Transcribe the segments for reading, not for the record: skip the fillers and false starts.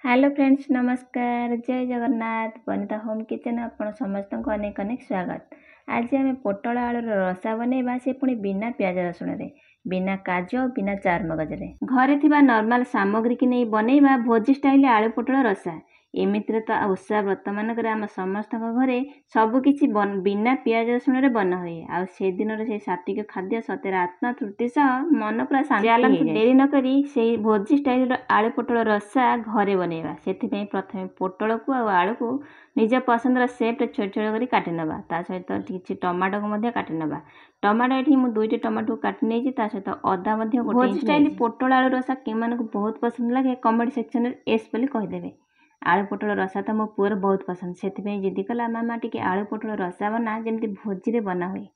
Hello friends, नमस्कार। जय Jagannath. Banita home kitchen आपण समस्त को अनेक अनेक स्वागत। आज आम पोटल आलूर रसा बनैबा, से पुणी बिना प्याज रसुण रे, बिना काजू और बिना चार मगज रे। घरे थिबा नॉर्मल सामग्री की नहीं बनैबा भोजी स्टाइल आलू पोटल रसा। एमितिरे तो ओषा व्रत मानक आम समस्त घरे सबकि बिना प्याज रसुण रे बना हुए। आ से दिन से सात्विक खाद्य सतेर आत्मा तृप्ति सह मन पूरा शांति। डेरी नकरी से भोजी स्टाइल आलू पोटल रसा घरे बनैबा। से प्रथम पोटल को आलू को निज पसंद सेप छोट छोट कर काटि नबा। ता सहित किछि टमाटो को मध्य काटि नबा। टमाटो एठी मु दुईटी टमाटो काटि नेछि। ता सहित अदा मध्य भोजी स्टाइल पोटल आलू रसा केमानकु बहुत पसंद लगे कमेंट सेक्शन रे एस बोली कहि देबे। आलू पोटल रसा तो मो पुअर बहुत पसंद। से जिद कला मामा टिके आलू पोटल रसा बना जमी भोजी रे बना हुए।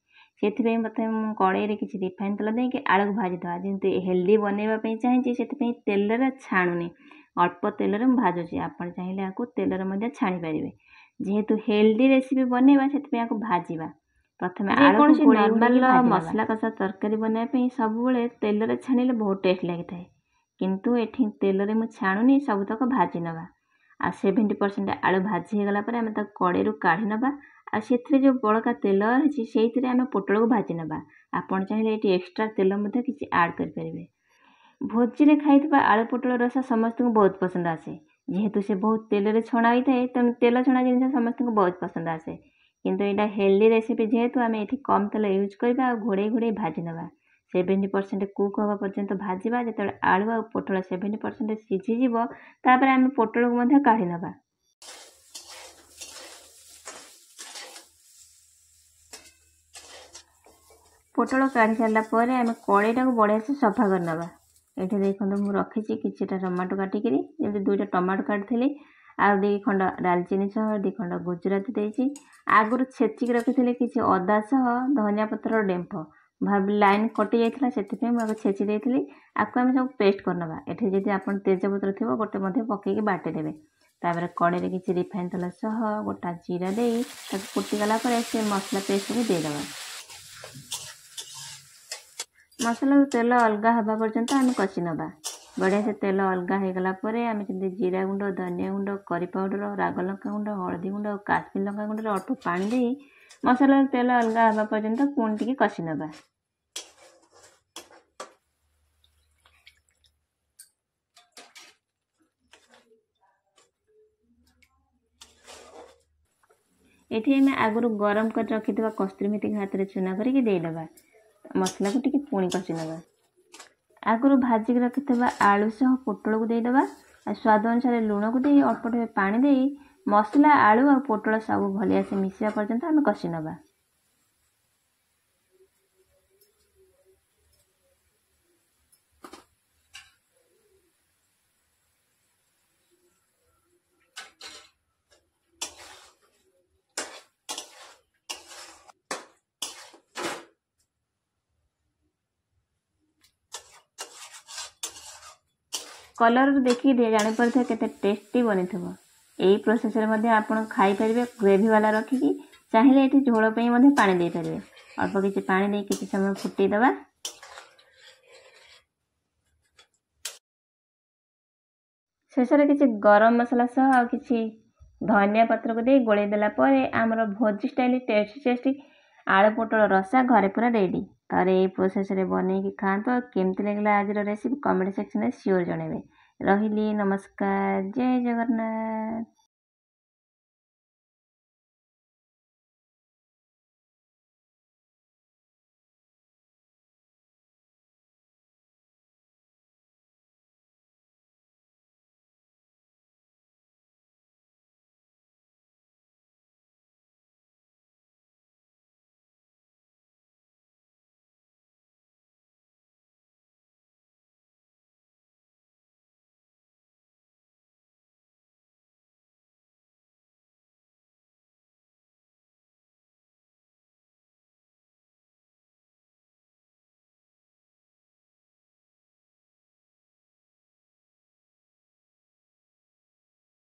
से प्रथम कड़े किसी रिफाइन तेल देके आलू को भाजी दवा। जमी हेल्दी बनवाई चाहिए से तेल छाणुनी, अल्प तेल भाजुची। आप चाहिए आपको तेल छाणी पारे। जेहेतु हेल्दी रेसिपी बनवा से भाजवा। प्रथम आलू नॉर्मल मसला कषा तरकारी बनवाई सब तेल छाणिले बहुत टेस्ट लगी था, किंतु एठी तेल मु छाणुनी सबतक भाजी नवा। आ 70% आलू भाजी हो गला आम कड़े काढ़ी नवा। से जो बड़का तेल रही से आम पोटल को भाजी नवा। आपड़ चाहिए ये एक्सट्रा तेल किसी आड करें। भोजी रे खाई आलू पोटल रसा समस्त को बहुत पसंद आसे। जेहेतु से बहुत तेल छणा होता है तेणु तेल छणा जिन समस्त को बहुत पसंद आसे। किंतु यहाँ हेल्दी रेसिपी जेहेतु आम ये कम तेल यूज करवा घोड़े घोड़े भाजी नवा। 70% कुक हवा पर्यंत भाजवा। जो आलू आ पोटल 70% सीझीज तापर आम पोटल को काढ़ी नवा। पोटल काढ़ी सारा पर आम कड़ईटा को बढ़िया से सफा कर नवा। ये देखो मुझे रखी किटा टमाटो काटिक जमी दुईटा टमाटो काटी आ दी खंड डालचीनी सह 2 खंड गुजराती देसी आगुरी छेचिक रखी किसी अदा सह धनिया पत्र डेम्फ भाव लाइन कटि जाता से छेची देती। आपको आम सब पेस्ट करनवा। ये जी आप तेजपत्र थी गोटे पकईकी बाटिदेवे। तापर कड़े किसी रिफाइन तेल सह गोटा जीरा दे फुटीगला से मसला पेस्ट को देदेवा। मसला तेल अलग हवा पर्यंत आम कषि नवा। बढ़िया से तेल अलग हो गला आम जीरा गुंड, धनिया गुंड, करी पाउडर, राग लंका गुंड, हलदी गुंड और काश्मीर लंका गुंड अल्प पानी दे मसला तेल अलग हवा पर्यंत पुणी टिके कषि नवा। ये आम आगुरी गरम कर रखि कस्तूरी मेथी हाथ में चूना करके देदेवा। मसला को टिके पुणी कषि नवा। आगुरी भाजिक रखि आलू सह पोटल को देदेवा। स्वाद अनुसार लुण को दे अल्प टे पानी दे मसला आलू और पोटल सब भलिया से मिसा पर्यंत आम कषि नवा। कलर देखिए जापर के टेस्टी बनी थो। यही प्रोसेस आप खाई पारे ग्रेवी वाला रखिकी। चाहिए ये झोल पानी दे पारे। अल्प किसी पानी दे किसी समय फुटेदवा। शेष में किसी गरम मसला सह आ किसी धनिया पत्र को दे गोले देला आमर भोजी स्टाइल टेस्टी आलू पोटल रसा घरे पूरा रेडी। तार ये प्रोसेस रे बनईकी खातु। केमती लगला आज रेसिपी कमेंट सेक्शन में श्योर जनइबे। रही नमस्कार। जय जगन्नाथ।